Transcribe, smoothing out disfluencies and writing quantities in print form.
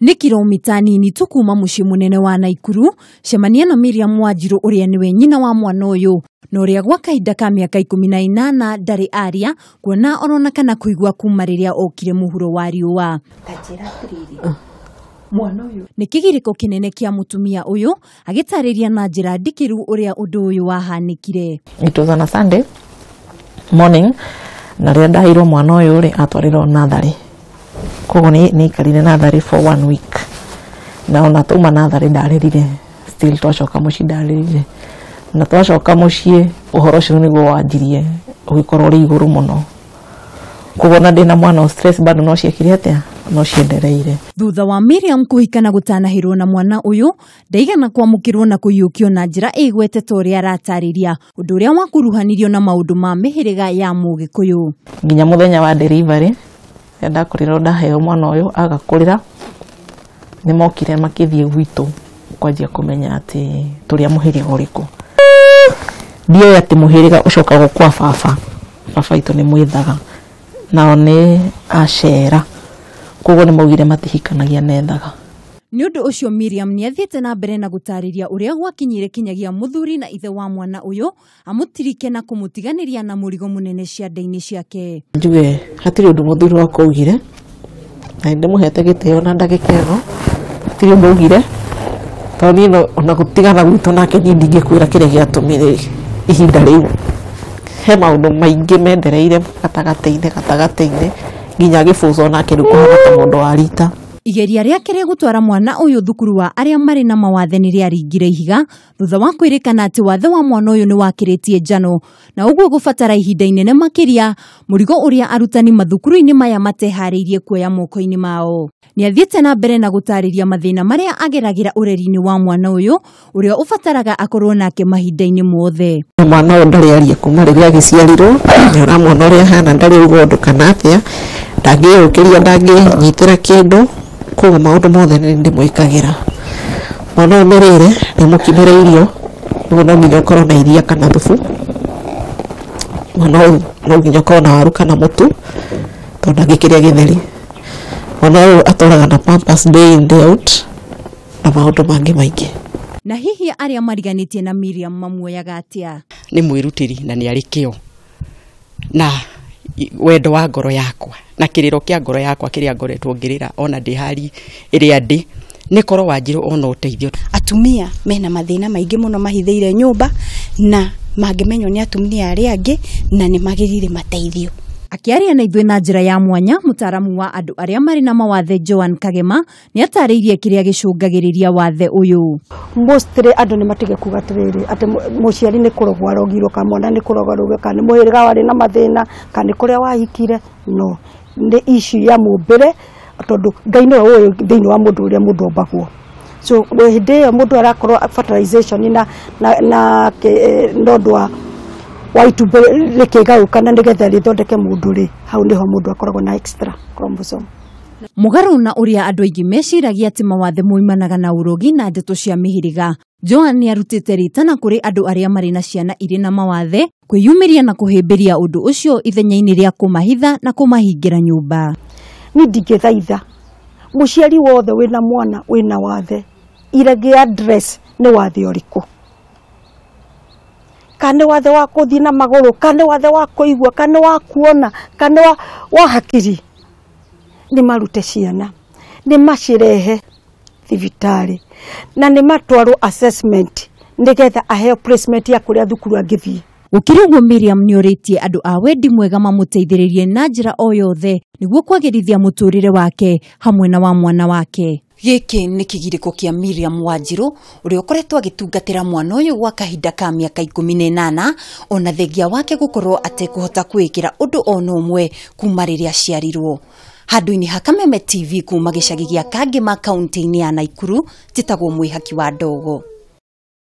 Ni kilomita nini tu kuuma muciĩ munene wa Naikuru, Cemania na Miriam Wanjiru uria niwe nyina wa mwana uyu, na uria gwa kahinda ka miaka 18 ndari aria kuona orona kana kuigua kuma riria okire muhuro wa riua. Mwana uyu ni kigiriko kinene kia mutumia uyu agitariria na njira ndikiru uria undu uyu wahanikire. It was on a Sunday morning na ria ndahirwo mwana uyu ri atwarirwo nathari. Kogo ni karine nathari for 1 week. Na ona tuma nathari ndarerire still twacoka muci ndarerire. Na twacoka muci uhoro ucio niguo wanjirie ugikorwo ri iguru muno. Kogo na ndina mwana stress bado no ciekire atia no ciendereire. Thutha wa Miriam kuhikana gutanahirwo na mwana uyu ndaigana kwamukirwo na kuyukio na njira igwete toria aratariria undu uria wakuruhanirio na maundu ma mihiriga ya Mugikuyu. Nginya muthenya wa delivery ndakorero ndaheo mwana uyu agakurira ni mokire makithie gwitu kwanjia kumenya ati turia muhiriga uriku dio ati muhiriga ucoka gukwa baba itu ni mwithaga nao ni acera kogo ni maugire matihikanagia nethaga. Ni undu ucio Miriam ni athiete na mbere na gutariria uria gwakinyire kinyagia muthuri na ithe wa mwana uyu amutirike na kumutiganiria na murigo munene ciande-ini ciake. Njuge hatiri undu muthuri wako ugire na ndimuhete giteo na ndagikero hatiri undu ugire toni no ona gutigana gwitu nake ndingikwira kire giatumire ihinda riu he maundu maingi mendereire gatagate-ini nginya gibuzo nake rukuhana mundu wa rita. Igeria riake ria gutwara mwana uyu thukuru wa aria mari na mawathe ni riaringire ihiga thutha wa kwirikana ati wathe wa mwana uyu ni wakiritie njano na uguo gubatara ihinda inene makiria murigo uria arutani mathukuru-ini maya matehariirie kuoya moko-ini mao. Ni athiete na mbere na gutariria mathina maria ageragira ureri-ini wa mwana uyu uria ubataraga akorwo nake mahinda-ini mothe. Mwana uyu ndari aria kuma riria agiciarirwo ni uramwona uria hana ndari ugondu kana atia ndangiyukiria ndanginyitira kindu koguo maundu mothe ni ndimwikagira. Mwana uyu mirire ni mukimire irio no nginya ukorwo na iria kana thubu. Mwana uyu no nginya ukorwo na waru kana mutu tondu ngikiria githeri. Mwana uyu atwaraga na pampers day in day out na maundu mangi maingi. Na hihi aria mariganitie na Miriam mamuoyaga atia? Ni mwirutiri na ni ari kio na wendo wa ngoro yakwa na kiriro kia ngoro yakwa kiria ngoretwo ngirira ona ndihari iria ndi ni koro Wanjiru ona uteithio. Atumia mena mathina maingi muno mahithiire nyumba na mangimenyo ni atumia aria angi na ni magirire mateithio. Akiaria na ithwe na njira ya mwanya mutaramu wa andu aria mari na mawathe Joan Kagema ni atariirie kiria gicungagiriria wathe uyu. Mostly andu ni matige kugatiriri ati muciari ni kurogwa rogiro ka mwana ni kurogwa rogiro kana muhiriga wari na mathina kana kuria wahikire no ndi issue ya muumbire tondu Ngai no uyu thiini wa mundu uria mundu ombagwo. So hinde mundu arakorwo fertilization na ndodwa waitu lekega ukana ndigetha rithondeke mundu ri hau niho mundu akoragwo na extra chromosome. Mugaru na uria andu aingi meciragia ati mawathe moimanaga na urogi na ndeto cia mihiriga. Joan ni arutite ritana kuri andu aria mari na ciana iri na mawathe kwiyumiria na kuhimbiria undu ucio ithenya-ini ria kumahitha na kumahingira nyumba. Ni ndingethaitha muciari wothe wina mwana wina wathe irage address ni wathe uriku. Kane wathe wa kuthi na maguru, kane wathe wa kuigua, kane wa kuona, kane wa hakiri. Ni marute ciana, ni macirehe thibitari na ni matwaro assessment ndigetha aheo placement ya kuria thukuru angithie. Gukiriguo Miriam ni uritie andu a wendi mwega mamuteithiririe na njira o yothe niguo kwagirithia muturire wake hamwe na wa mwana wake. Giki ni kigiriko kia Miriam Wanjiru uria ukoretwo agitungatira mwana uyu gwa kahinda ka miaka 18 ona thengia wake gukorwo atekuhota kwikira undu ona umwe kuma riria aciarirwo. Handu-ini ha Kameme TV kuma gichagi-ini kia kaunti-ini ya Naikuru, njitagwo Mwihaki wa Ndogo.